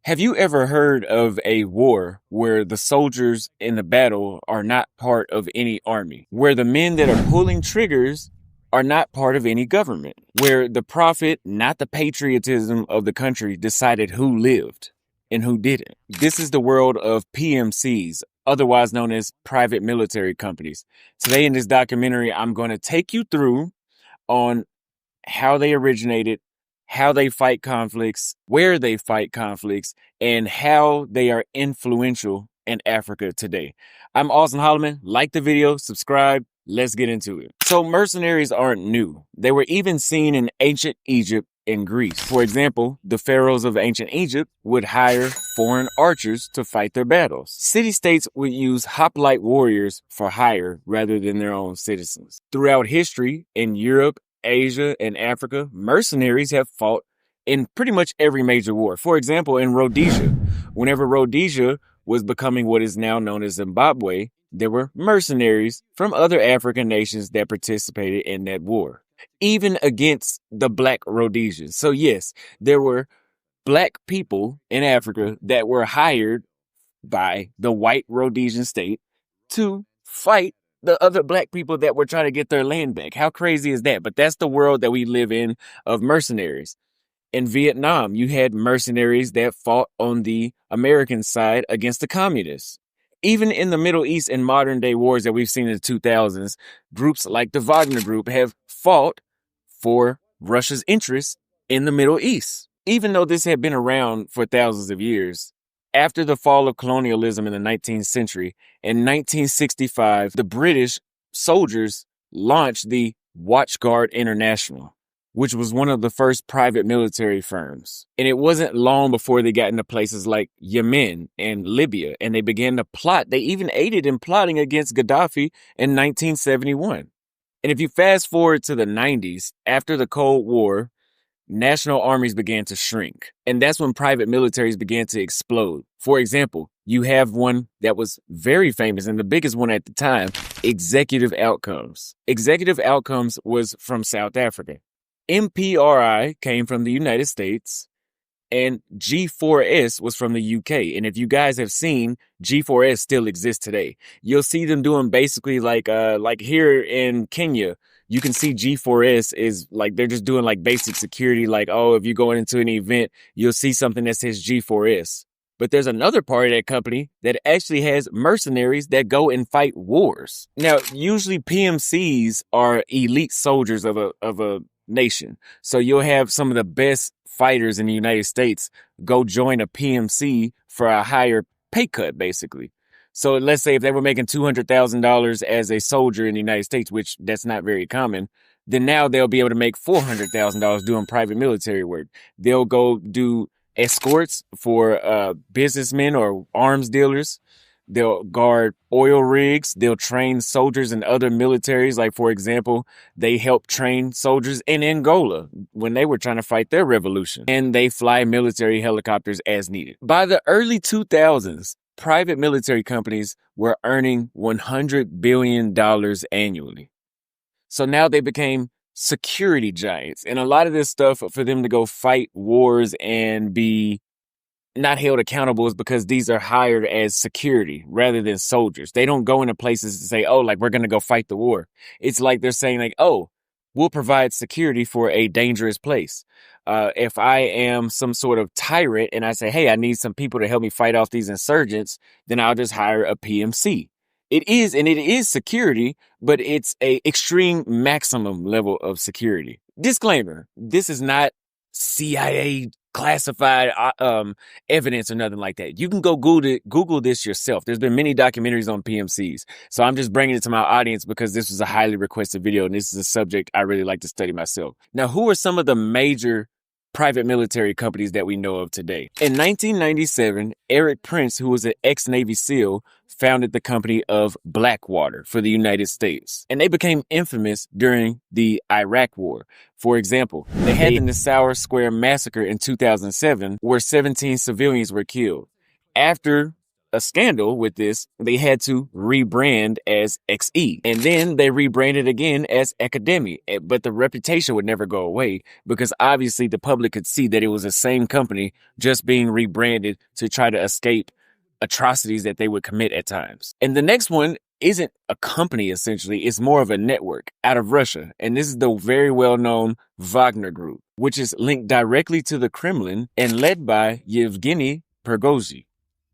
Have you ever heard of a war where the soldiers in the battle are not part of any army, where the men that are pulling triggers are not part of any government, where the profit, not the patriotism of the country, decided who lived and who didn't? This is the world of PMCs, otherwise known as private military companies. Today in this documentary, I'm going to take you through on how they originated, how they fight conflicts, where they fight conflicts, and how they are influential in Africa today. I'm Austin Holloman. Like the video, subscribe. Let's get into it. So mercenaries aren't new. They were even seen in ancient Egypt and Greece. For example, the pharaohs of ancient Egypt would hire foreign archers to fight their battles. City-states would use hoplite warriors for hire rather than their own citizens. Throughout history, in Europe, Asia, and Africa, mercenaries have fought in pretty much every major war. For example, in Rhodesia, whenever Rhodesia was becoming what is now known as Zimbabwe, there were mercenaries from other African nations that participated in that war, even against the Black Rhodesians. So yes, there were Black people in Africa that were hired by the white Rhodesian state to fight the other Black people that were trying to get their land back. How crazy is that? But that's the world that we live in of mercenaries. In Vietnam, you had mercenaries that fought on the American side against the communists. Even in the Middle East and modern day wars that we've seen in the 2000s, groups like the Vagner group have fought for Russia's interests in the Middle East. Even though this had been around for thousands of years, after the fall of colonialism in the 19th century, in 1965, the British soldiers launched the Watchguard International, which was one of the first private military firms. And it wasn't long before they got into places like Yemen and Libya, and they began to plot. They even aided in plotting against Gaddafi in 1971. And if you fast forward to the 90s, after the Cold War, national armies began to shrink. And that's when private militaries began to explode. For example, you have one that was very famous and the biggest one at the time, Executive Outcomes. Executive Outcomes was from South Africa. MPRI came from the United States, and G4S was from the UK. And if you guys have seen, G4S still exists today. You'll see them doing basically like here in Kenya, you can see G4S is like, they're just doing like basic security. Like, oh, if you're going into an event, you'll see something that says G4S. But there's another part of that company that actually has mercenaries that go and fight wars. Now, usually PMCs are elite soldiers of a nation. So you'll have some of the best fighters in the United States go join a PMC for a higher pay cut, basically. So let's say if they were making $200,000 as a soldier in the United States, which that's not very common, then now they'll be able to make $400,000 doing private military work. They'll go do escorts for businessmen or arms dealers. They'll guard oil rigs. They'll train soldiers in other militaries. Like, for example, they helped train soldiers in Angola when they were trying to fight their revolution. And they fly military helicopters as needed. By the early 2000s, private military companies were earning $100 billion annually. So now they became security giants. And a lot of this stuff for them to go fight wars and be not held accountable is because these are hired as security rather than soldiers. They don't go into places to say, oh, like, we're going to go fight the war. It's like they're saying, like, oh, we'll provide security for a dangerous place. If I am some sort of tyrant and I say, hey, I need some people to help me fight off these insurgents, then I'll just hire a PMC. It is security, but it's a extreme maximum level of security. Disclaimer, this is not CIA classified evidence or nothing like that. You can go Google this yourself. There's been many documentaries on PMCs. So I'm just bringing it to my audience because this was a highly requested video and this is a subject I really like to study myself. Now, who are some of the major private military companies that we know of today? In 1997, Eric Prince, who was an ex-Navy SEAL, founded the company of Blackwater for the United States. And they became infamous during the Iraq War. For example, they had the Nassau Square massacre in 2007, where 17 civilians were killed. After a scandal with this, they had to rebrand as XE. And then they rebranded again as Academy. But the reputation would never go away because obviously the public could see that it was the same company just being rebranded to try to escape atrocities that they would commit at times. And the next one isn't a company, essentially. It's more of a network out of Russia. And this is the very well-known Vagner group, which is linked directly to the Kremlin and led by Yevgeny Prigozhin,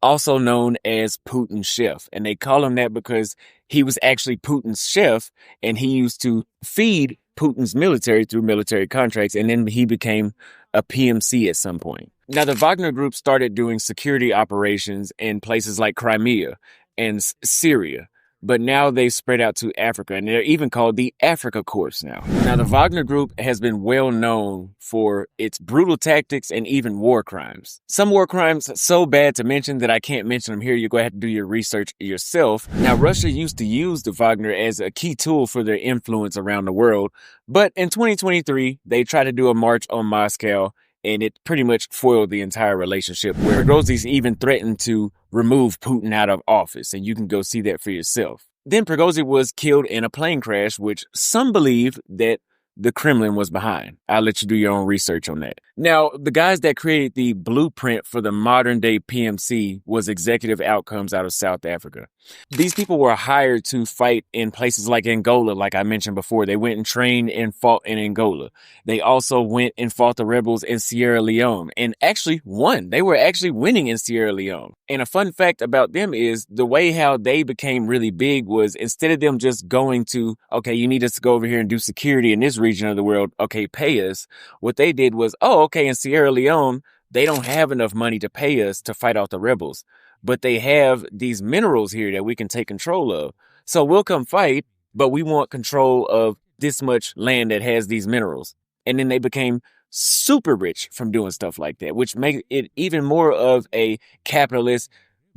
also known as Putin's chef. And they call him that because he was actually Putin's chef and he used to feed Putin's military through military contracts. And then he became a PMC at some point. Now, the Wagner Group started doing security operations in places like Crimea and Syria, but now they've spread out to Africa, and they're even called the Africa Corps now. Now, the Wagner Group has been well known for its brutal tactics and even war crimes. Some war crimes so bad to mention that I can't mention them here. You're going to have to do your research yourself. Now, Russia used to use the Wagner as a key tool for their influence around the world, but in 2023, they tried to do a march on Moscow, and it pretty much foiled the entire relationship, where Prigozhin even threatened to remove Putin out of office, and you can go see that for yourself. Then Prigozhin was killed in a plane crash, which some believe that the Kremlin was behind. I'll let you do your own research on that. Now, the guys that created the blueprint for the modern day PMC was Executive Outcomes out of South Africa. These people were hired to fight in places like Angola, like I mentioned before. They went and trained and fought in Angola. They also went and fought the rebels in Sierra Leone and actually won. They were actually winning in Sierra Leone. And a fun fact about them is the way how they became really big was instead of them just going to, okay, you need us to go over here and do security in this region of the world, okay, pay us. What they did was, oh, okay, in Sierra Leone, they don't have enough money to pay us to fight off the rebels, but they have these minerals here that we can take control of. So we'll come fight, but we want control of this much land that has these minerals. And then they became super rich from doing stuff like that, which makes it even more of a capitalist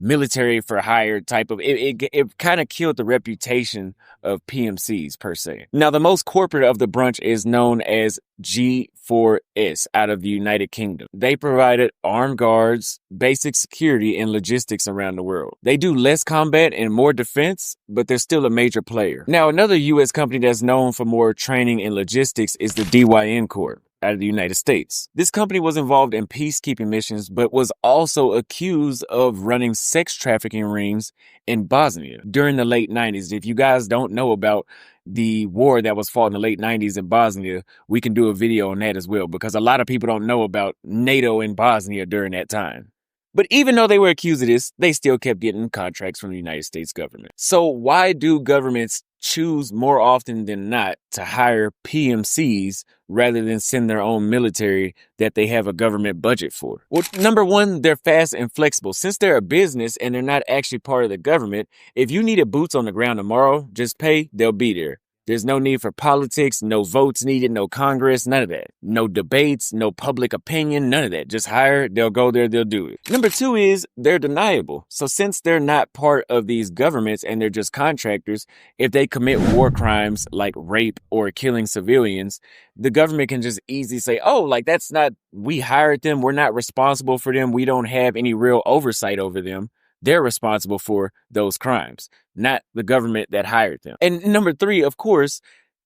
military for hire type of, it kind of killed the reputation of PMCs per se. Now, the most corporate of the bunch is known as G4S out of the United Kingdom. They provided armed guards, basic security, and logistics around the world. They do less combat and more defense, but they're still a major player. Now, another U.S. company that's known for more training and logistics is the DYN Corp out of the United States. This company was involved in peacekeeping missions, but was also accused of running sex trafficking rings in Bosnia during the late 90s. If you guys don't know about the war that was fought in the late 90s in Bosnia, we can do a video on that as well, because a lot of people don't know about NATO in Bosnia during that time. But even though they were accused of this, they still kept getting contracts from the United States government. So why do governments choose more often than not to hire PMCs rather than send their own military that they have a government budget for? Well, number one, they're fast and flexible. Since they're a business and they're not actually part of the government, if you needed boots on the ground tomorrow, just pay, they'll be there. There's no need for politics, no votes needed, no Congress, none of that. No debates, no public opinion, none of that. Just hire, they'll go there, they'll do it. Number two is they're deniable. So since they're not part of these governments and they're just contractors, if they commit war crimes like rape or killing civilians, the government can just easily say, oh, like that's not, we hired them, we're not responsible for them, we don't have any real oversight over them. They're responsible for those crimes, not the government that hired them. And number three, of course,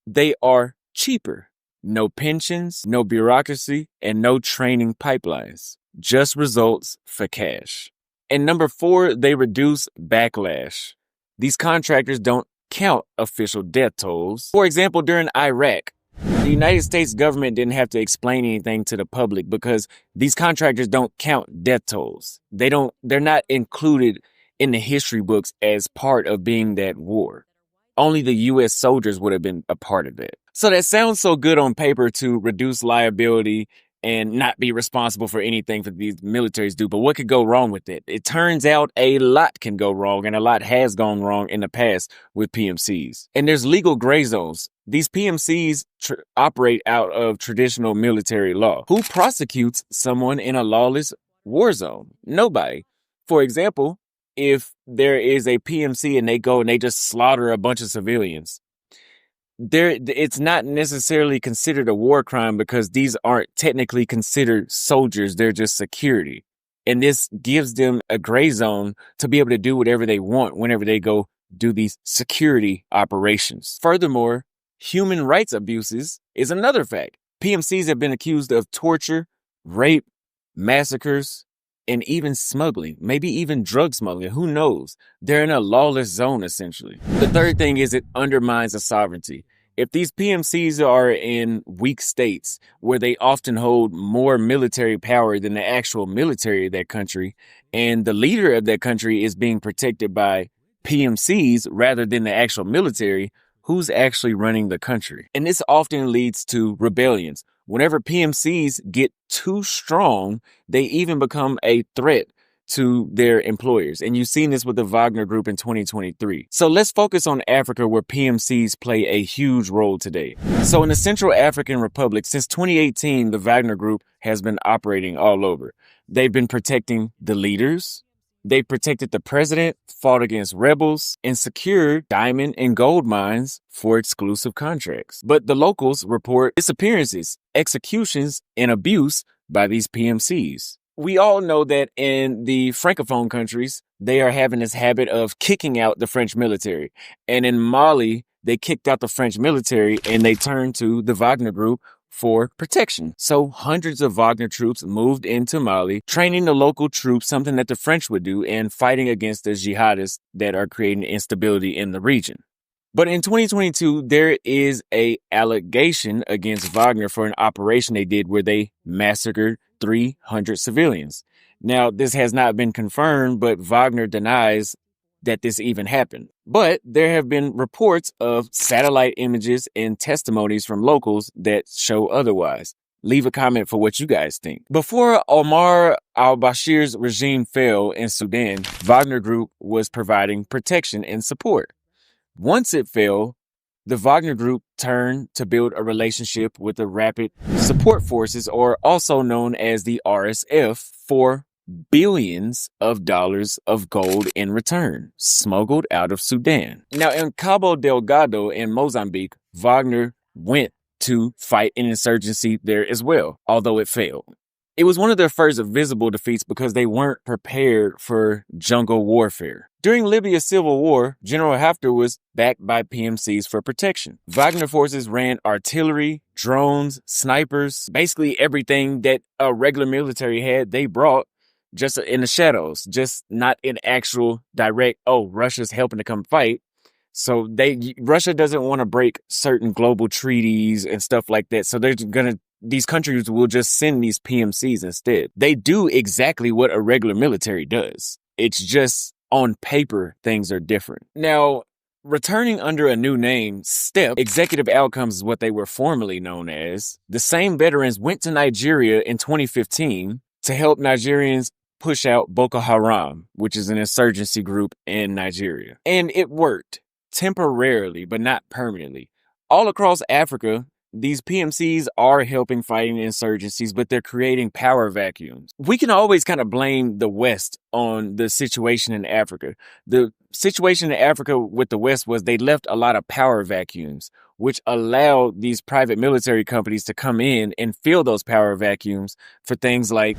they are cheaper. No pensions, no bureaucracy, and no training pipelines. Just results for cash. And number four, they reduce backlash. These contractors don't count official death tolls. For example, during Iraq, the United States government didn't have to explain anything to the public because these contractors don't count death tolls. They're not included in the history books as part of being that war. Only the U.S. soldiers would have been a part of it. So that sounds so good on paper to reduce liability and not be responsible for anything that these militaries do. But what could go wrong with it? It turns out a lot can go wrong, and a lot has gone wrong in the past with PMCs. And there's legal gray zones. These PMCs operate out of traditional military law. Who prosecutes someone in a lawless war zone? Nobody. For example, if there is a PMC and they go and they just slaughter a bunch of civilians, it's not necessarily considered a war crime because these aren't technically considered soldiers. They're just security. And this gives them a gray zone to be able to do whatever they want whenever they go do these security operations. Furthermore, human rights abuses is another fact. PMCs have been accused of torture, rape, massacres, and even smuggling, maybe even drug smuggling. Who knows? They're in a lawless zone, essentially. The third thing is it undermines the sovereignty. If these PMCs are in weak states where they often hold more military power than the actual military of that country, and the leader of that country is being protected by PMCs rather than the actual military, who's actually running the country? And this often leads to rebellions. Whenever PMCs get too strong, they even become a threat to their employers. And you've seen this with the Vagner group in 2023. So let's focus on Africa, where PMCs play a huge role today. So in the Central African Republic, since 2018, the Vagner group has been operating all over. They've been protecting the leaders. They protected the president, fought against rebels, and secured diamond and gold mines for exclusive contracts. But the locals report disappearances, executions, and abuse by these PMCs. We all know that in the Francophone countries, they are having this habit of kicking out the French military. And in Mali, they kicked out the French military and they turned to the Wagner group for protection. So hundreds of Wagner troops moved into Mali, training the local troops, something that the French would do, and fighting against the jihadists that are creating instability in the region. But in 2022, there is an allegation against Wagner for an operation they did where they massacred 300 civilians. Now, this has not been confirmed, but Wagner denies that this even happened. But there have been reports of satellite images and testimonies from locals that show otherwise. Leave a comment for what you guys think. Before Omar al-Bashir's regime fell in Sudan, Wagner Group was providing protection and support. Once it fell, the Wagner Group turned to build a relationship with the Rapid Support Forces, or also known as the RSF, for billions of dollars of gold in return, smuggled out of Sudan. Now, in Cabo Delgado in Mozambique, Wagner went to fight an insurgency there as well, although it failed. It was one of their first visible defeats because they weren't prepared for jungle warfare. During Libya's civil war, General Haftar was backed by PMCs for protection. Wagner forces ran artillery, drones, snipers, basically everything that a regular military had, they brought just in the shadows, just not in actual direct, oh, Russia's helping to come fight. So Russia doesn't want to break certain global treaties and stuff like that. So these countries will just send these PMCs instead. They do exactly what a regular military does. It's just on paper, things are different. Now, returning under a new name, STEP, Executive Outcomes is what they were formerly known as. The same veterans went to Nigeria in 2015 to help Nigerians push out Boko Haram, which is an insurgency group in Nigeria. And it worked temporarily, but not permanently. All across Africa, these PMCs are helping fighting insurgencies, but they're creating power vacuums. We can always kind of blame the West on the situation in Africa. The situation in Africa with the West was they left a lot of power vacuums, which allowed these private military companies to come in and fill those power vacuums for things like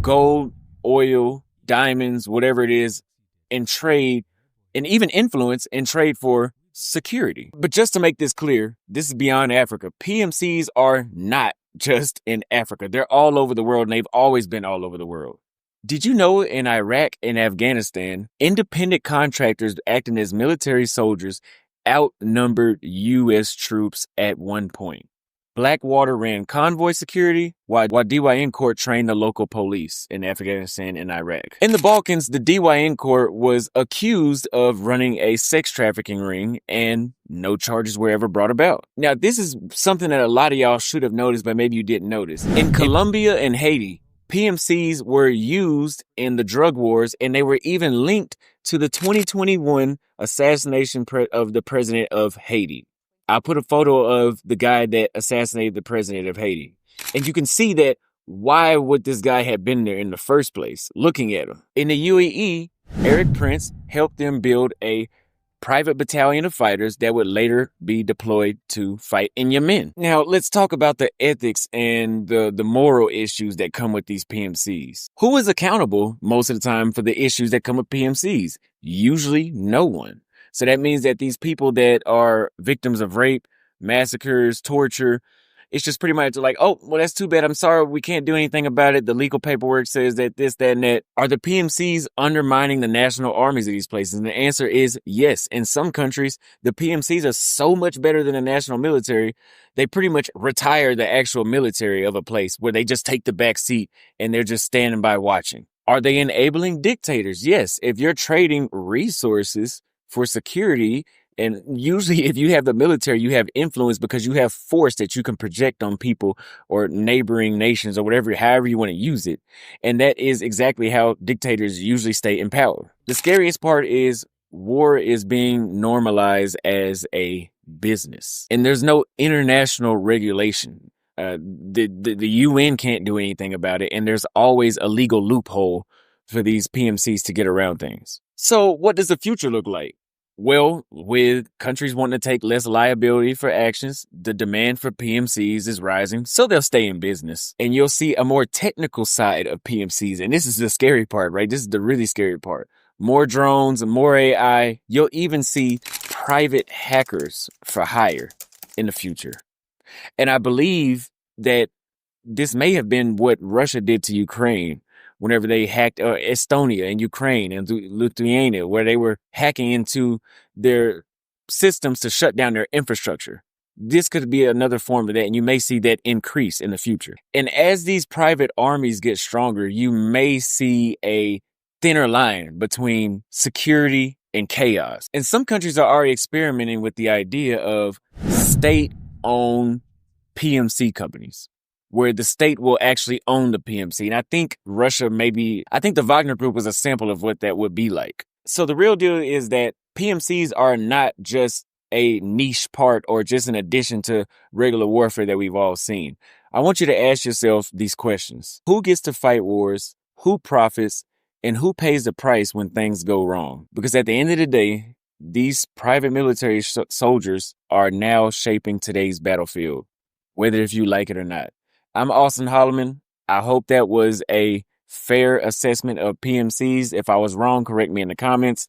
gold, oil, diamonds, whatever it is, and trade, and even influence and trade for security. But just to make this clear, this is beyond Africa. PMCs are not just in Africa. They're all over the world, and they've always been all over the world. Did you know in Iraq and Afghanistan, independent contractors acting as military soldiers outnumbered U.S. troops at one point? Blackwater ran convoy security, while DYN Corps trained the local police in Afghanistan and Iraq. In the Balkans, the DYN Corps was accused of running a sex trafficking ring, and no charges were ever brought about. Now, this is something that a lot of y'all should have noticed, but maybe you didn't notice. In Colombia and Haiti, PMCs were used in the drug wars, and they were even linked to the 2021 assassination of the president of Haiti. I put a photo of the guy that assassinated the president of Haiti. And you can see that why would this guy have been there in the first place, looking at him. In the UAE, Eric Prince helped them build a private battalion of fighters that would later be deployed to fight in Yemen. Now, let's talk about the ethics and the moral issues that come with these PMCs. Who is accountable most of the time for the issues that come with PMCs? Usually no one. So that means that these people that are victims of rape, massacres, torture, it's just pretty much like, oh, well, that's too bad. I'm sorry. We can't do anything about it. The legal paperwork says that this, that, and that. Are the PMCs undermining the national armies of these places? And the answer is yes. In some countries, the PMCs are so much better than the national military. They pretty much retire the actual military of a place where they just take the back seat and they're just standing by watching. Are they enabling dictators? Yes. If you're trading resources for security, and usually if you have the military, you have influence because you have force that you can project on people or neighboring nations or whatever, however you want to use it. And that is exactly how dictators usually stay in power. The scariest part is war is being normalized as a business, and there's no international regulation. The UN can't do anything about it, and there's always a legal loophole for these PMCs to get around things. So what does the future look like? Well, with countries wanting to take less liability for actions, the demand for PMCs is rising, so they'll stay in business. And you'll see a more technical side of PMCs, and this is the scary part, right? This is the really scary part. More drones and more AI. You'll even see private hackers for hire in the future. And I believe that this may have been what Russia did to Ukraine whenever they hacked Estonia and Ukraine and Lithuania, where they were hacking into their systems to shut down their infrastructure. This could be another form of that, and you may see that increase in the future. And as these private armies get stronger, you may see a thinner line between security and chaos. And some countries are already experimenting with the idea of state-owned PMC companies, where the state will actually own the PMC. And I think I think the Vagner group was a sample of what that would be like. So the real deal is that PMCs are not just a niche part or just an addition to regular warfare that we've all seen. I want you to ask yourself these questions. Who gets to fight wars? Who profits? And who pays the price when things go wrong? Because at the end of the day, these private military soldiers are now shaping today's battlefield, whether if you like it or not. I'm Austin Holloman. I hope that was a fair assessment of PMCs. If I was wrong, correct me in the comments.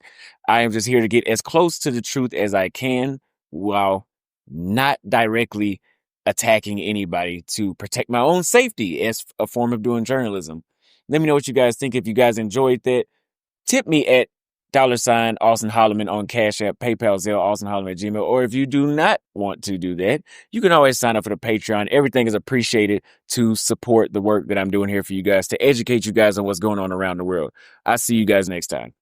I am just here to get as close to the truth as I can while not directly attacking anybody, to protect my own safety as a form of doing journalism. Let me know what you guys think. If you guys enjoyed that, tip me at $ Austin Holloman on Cash App, PayPal, Zelle, austinholloman@gmail. Or if you do not want to do that, you can always sign up for the Patreon. Everything is appreciated to support the work that I'm doing here for you guys, to educate you guys on what's going on around the world. I'll see you guys next time.